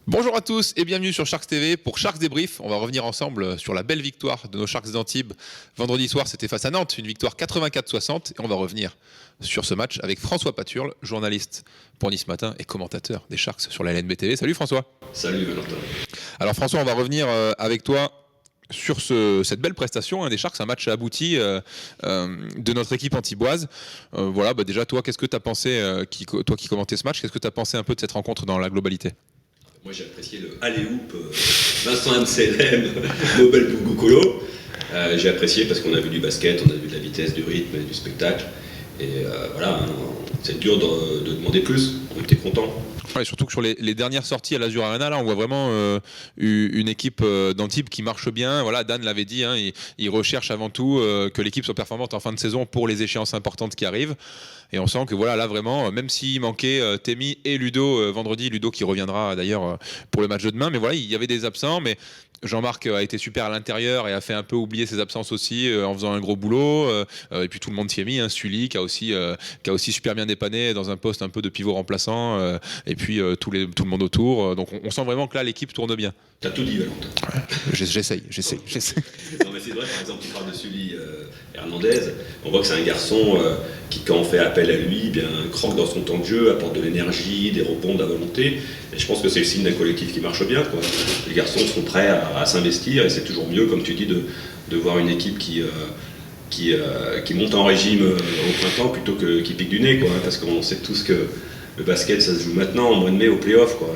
Bonjour à tous et bienvenue sur Sharks TV pour Sharks Débrief. On va revenir ensemble sur la belle victoire de nos Sharks d'Antibes. Vendredi soir, c'était face à Nantes, une victoire 84-60. Et on va revenir sur ce match avec François Paturle, journaliste pour Nice Matin et commentateur des Sharks sur la LNB TV. Salut François. Salut Valentin. Alors François, on va revenir avec toi sur cette belle prestation des Sharks, un match abouti de notre équipe antiboise. Déjà, toi, qu'est-ce que tu as pensé, toi qui commentais ce match, qu'est-ce que tu as pensé un peu de cette rencontre dans la globalité ? Moi j'ai apprécié le alley-oop Vincent MCLM, Nobel Bougoucolo. J'ai apprécié parce qu'on a vu du basket, on a vu de la vitesse, du rythme et du spectacle. Et c'est dur de demander plus, on était contents. Ouais, surtout que sur les dernières sorties à l'Azur Arena, là, on voit vraiment une équipe d'Antibes qui marche bien. Voilà, Dan l'avait dit, il recherche avant tout que l'équipe soit performante en fin de saison pour les échéances importantes qui arrivent. Et on sent que voilà, là vraiment, même s'il manquait Temi et Ludo vendredi, Ludo qui reviendra d'ailleurs pour le match de demain, mais voilà, il y avait des absents, mais Jean-Marc a été super à l'intérieur et a fait un peu oublier ses absences aussi en faisant un gros boulot. Et puis tout le monde s'y est mis. Sully qui a aussi super bien dépanné dans un poste un peu de pivot remplaçant. Et puis tout le monde autour. Donc on sent vraiment que là l'équipe tourne bien. T'as tout dit Valentin. J'essaye. Non mais c'est vrai, par exemple, tu parles de Sully Hernandez. On voit que c'est un garçon qui, quand on fait appel à lui, bien croque dans son temps de jeu, apporte de l'énergie, des rebonds, de la volonté. Et je pense que c'est le signe d'un collectif qui marche bien, quoi. Les garçons sont prêts à s'investir et c'est toujours mieux, comme tu dis, de voir une équipe qui monte en régime au printemps plutôt qui pique du nez, quoi, parce qu'on sait tous que le basket ça se joue maintenant, en mois de mai, au play-off, quoi.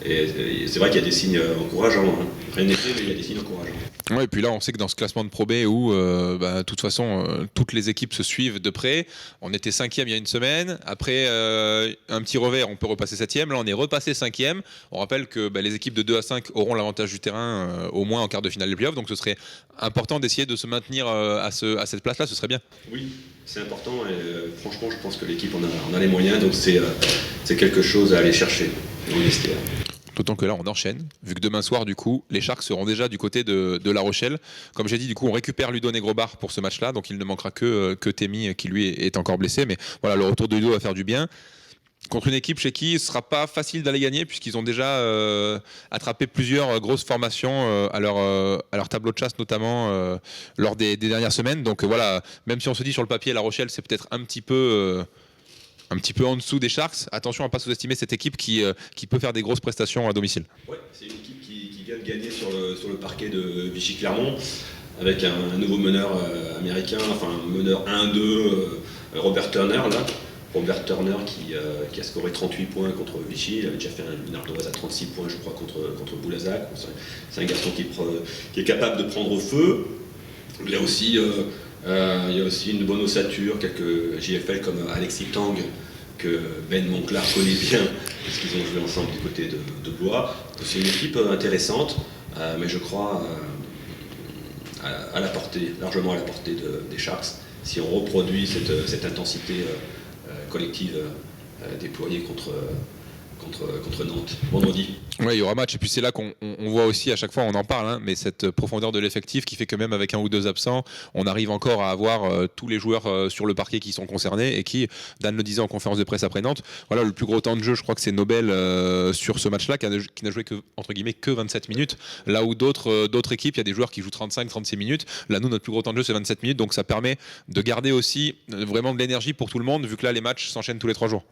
Et c'est vrai qu'il y a des signes encourageants. Rien n'est fait, mais il y a des signes encourageants. Ouais, et puis là, on sait que dans ce classement de Pro B où, de toute façon, toutes les équipes se suivent de près, on était 5e il y a une semaine. Après un petit revers, on peut repasser 7e. Là, on est repassé 5e. On rappelle que les équipes de 2 à 5 auront l'avantage du terrain au moins en quart de finale des playoffs. Donc, ce serait important d'essayer de se maintenir à cette place-là. Ce serait bien. Oui, c'est important. Et franchement, je pense que l'équipe en a les moyens. Donc, c'est quelque chose à aller chercher dans le vestiaire. D'autant que là, on enchaîne, vu que demain soir, du coup, les Sharks seront déjà du côté de La Rochelle. Comme j'ai dit, du coup, on récupère Ludo Negrobar pour ce match-là, donc il ne manquera que Temi, qui lui est encore blessé. Mais voilà, le retour de Ludo va faire du bien. Contre une équipe chez qui ce ne sera pas facile d'aller gagner, puisqu'ils ont déjà attrapé plusieurs grosses formations à leur tableau de chasse, notamment lors des dernières semaines. Donc voilà, même si on se dit sur le papier, La Rochelle, c'est peut-être un petit peu en dessous des Sharks. Attention à ne pas sous-estimer cette équipe qui peut faire des grosses prestations à domicile. Ouais, c'est une équipe qui vient de gagner sur le parquet de Vichy-Clermont avec un nouveau meneur américain, enfin un meneur 1-2, Robert Turner là. Robert Turner qui a scoré 38 points contre Vichy, il avait déjà fait une ardoise à 36 points je crois contre Boulazac. C'est un garçon qui est capable de prendre au feu. Il y a aussi une bonne ossature, quelques JFL comme Alexis Tang que Ben Monclar connaît bien parce qu'ils ont joué ensemble du côté de Blois. C'est une équipe intéressante, mais je crois largement à la portée des Sharks si on reproduit cette intensité collective déployée contre Nantes vendredi. Oui, il y aura match. Et puis c'est là qu'on voit aussi, à chaque fois on en parle, mais cette profondeur de l'effectif qui fait que même avec un ou deux absents, on arrive encore à avoir tous les joueurs sur le parquet qui sont concernés et qui, Dan le disait en conférence de presse après Nantes, voilà, le plus gros temps de jeu, je crois que c'est Nobel sur ce match-là, qui n'a joué que 27 minutes. Là où d'autres équipes, il y a des joueurs qui jouent 35-36 minutes. Là, nous, notre plus gros temps de jeu, c'est 27 minutes. Donc ça permet de garder aussi vraiment de l'énergie pour tout le monde, vu que là, les matchs s'enchaînent tous les 3 jours.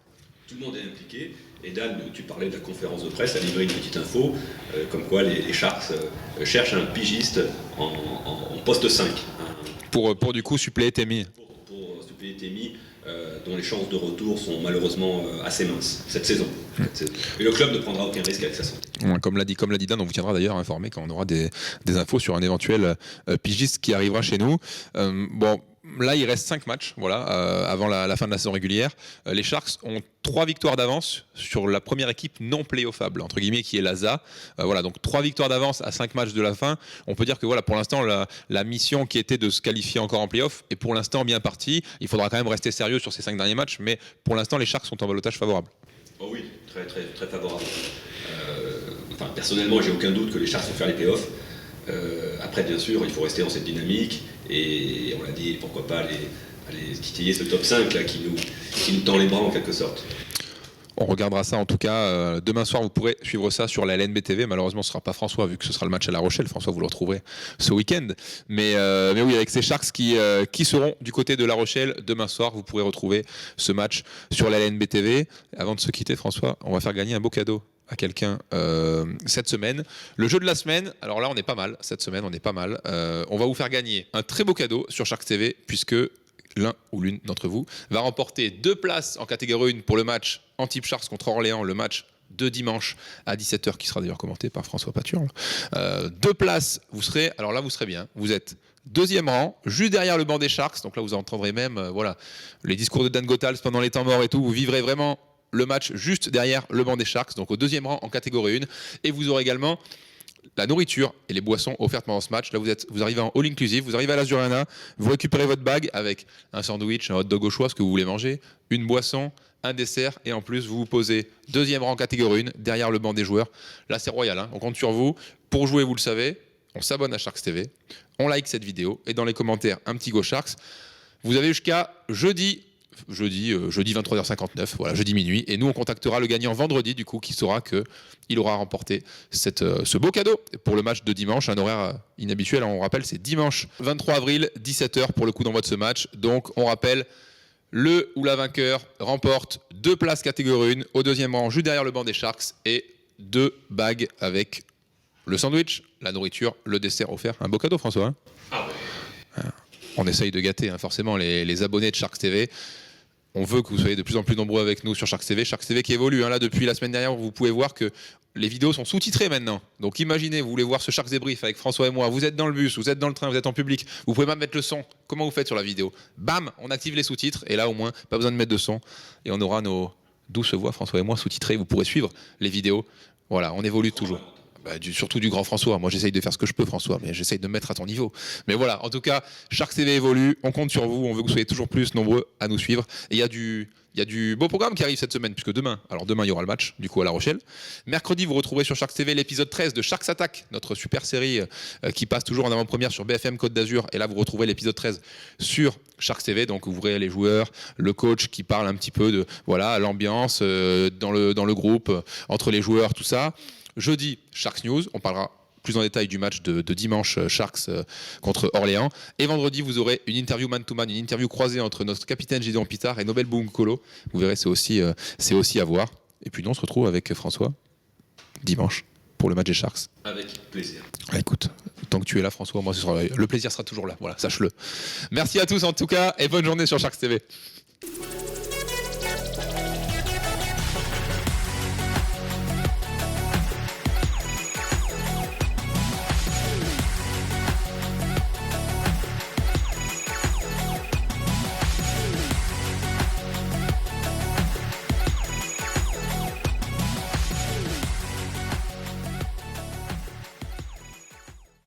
Tout le monde est impliqué. Et Dan, tu parlais de la conférence de presse, a livré une petite info, comme quoi les Sharks cherchent un pigiste en poste 5. Pour du coup suppléer Temi. Pour suppléer Temi, dont les chances de retour sont malheureusement assez minces cette saison. Et le club ne prendra aucun risque avec sa santé. Ouais, comme l'a dit Dan, on vous tiendra d'ailleurs informé quand on aura des infos sur un éventuel pigiste qui arrivera chez nous. Là, il reste 5 matchs avant la fin de la saison régulière. Les Sharks ont 3 victoires d'avance sur la première équipe non playoffable, entre guillemets, qui est l'ASA. Donc 3 victoires d'avance à 5 matchs de la fin. On peut dire que pour l'instant, la mission qui était de se qualifier encore en playoff est pour l'instant bien partie. Il faudra quand même rester sérieux sur ces 5 derniers matchs, mais pour l'instant, les Sharks sont en balotage favorable. Oh oui, très, très, très favorable. Personnellement, j'ai aucun doute que les Sharks vont faire les playoffs. Après, bien sûr, il faut rester dans cette dynamique et on l'a dit, pourquoi pas aller titiller ce top 5 là, qui nous tend les bras en quelque sorte. On regardera ça en tout cas. Demain soir, vous pourrez suivre ça sur la LNB TV. Malheureusement, ce ne sera pas François vu que ce sera le match à La Rochelle. François, vous le retrouverez ce week-end. Mais oui, avec ces Sharks qui seront du côté de La Rochelle demain soir, vous pourrez retrouver ce match sur la LNB TV. Avant de se quitter, François, on va faire gagner un beau cadeau à quelqu'un cette semaine. Le jeu de la semaine, alors là, on est pas mal. Cette semaine, on est pas mal. On va vous faire gagner un très beau cadeau sur Sharks TV puisque l'un ou l'une d'entre vous va remporter 2 places en catégorie 1 pour le match Antibes Sharks contre Orléans, le match de dimanche à 17h qui sera d'ailleurs commenté par François Paturle. 2 places, vous serez bien, vous êtes 2e rang, juste derrière le banc des Sharks, donc là vous entendrez même les discours de Dan Gothals pendant les temps morts et tout, vous vivrez vraiment le match juste derrière le banc des Sharks, donc au 2e rang en catégorie 1, et vous aurez également la nourriture et les boissons offertes pendant ce match. Là, vous arrivez en all inclusive, vous arrivez à l'Azur Arena, vous récupérez votre bag avec un sandwich, un hot dog au choix, ce que vous voulez manger, une boisson, un dessert, et en plus, vous vous posez 2e rang catégorie 1, derrière le banc des joueurs. Là, c'est royal, hein. On compte sur vous. Pour jouer, vous le savez, on s'abonne à Sharks TV, on like cette vidéo, et dans les commentaires, un petit Go Sharks. Vous avez jusqu'à jeudi 23h59, voilà, jeudi minuit, et nous on contactera le gagnant vendredi du coup qui saura qu'il aura remporté ce beau cadeau pour le match de dimanche, un horaire inhabituel, on rappelle c'est dimanche 23 avril 17h pour le coup d'envoi de ce match, donc on rappelle le ou la vainqueur remporte 2 places catégorie 1 au 2e rang juste derrière le banc des Sharks et 2 bags avec le sandwich, la nourriture, le dessert offert, un beau cadeau François hein. Ah ouais. On essaye de gâter hein, forcément les abonnés de Sharks TV. On veut que vous soyez de plus en plus nombreux avec nous sur Sharks TV. Sharks TV qui évolue. Hein, là, depuis la semaine dernière, vous pouvez voir que les vidéos sont sous-titrées maintenant. Donc imaginez, vous voulez voir ce Sharks Débrief avec François et moi. Vous êtes dans le bus, vous êtes dans le train, vous êtes en public. Vous pouvez même mettre le son. Comment vous faites sur la vidéo? Bam, on active les sous-titres. Et là, au moins, pas besoin de mettre de son. Et on aura nos douces voix, François et moi, sous-titrées. Vous pourrez suivre les vidéos. Voilà, on évolue toujours. Surtout du grand François. Moi, j'essaye de faire ce que je peux, François, mais j'essaye de me mettre à ton niveau. Mais voilà, en tout cas, Sharks TV évolue. On compte sur vous. On veut que vous soyez toujours plus nombreux à nous suivre. Et il y a du beau programme qui arrive cette semaine, puisque demain, il y aura le match, du coup, à La Rochelle. Mercredi, vous retrouverez sur Sharks TV l'épisode 13 de Sharks Attack, notre super série qui passe toujours en avant-première sur BFM Côte d'Azur. Et là, vous retrouverez l'épisode 13 sur Sharks TV. Donc, vous verrez les joueurs, le coach qui parle un petit peu de l'ambiance dans le groupe, entre les joueurs, tout ça. Jeudi, Sharks News, on parlera plus en détail du match de dimanche Sharks contre Orléans. Et vendredi, vous aurez une interview man-to-man, une interview croisée entre notre capitaine Gideon Pitard et Nobel Boumkolo. Vous verrez, c'est aussi à voir. Et puis nous, on se retrouve avec François dimanche pour le match des Sharks. Avec plaisir. Écoute, tant que tu es là, François, moi, le plaisir sera toujours là. Voilà, sache-le. Merci à tous en tout cas et bonne journée sur Sharks TV.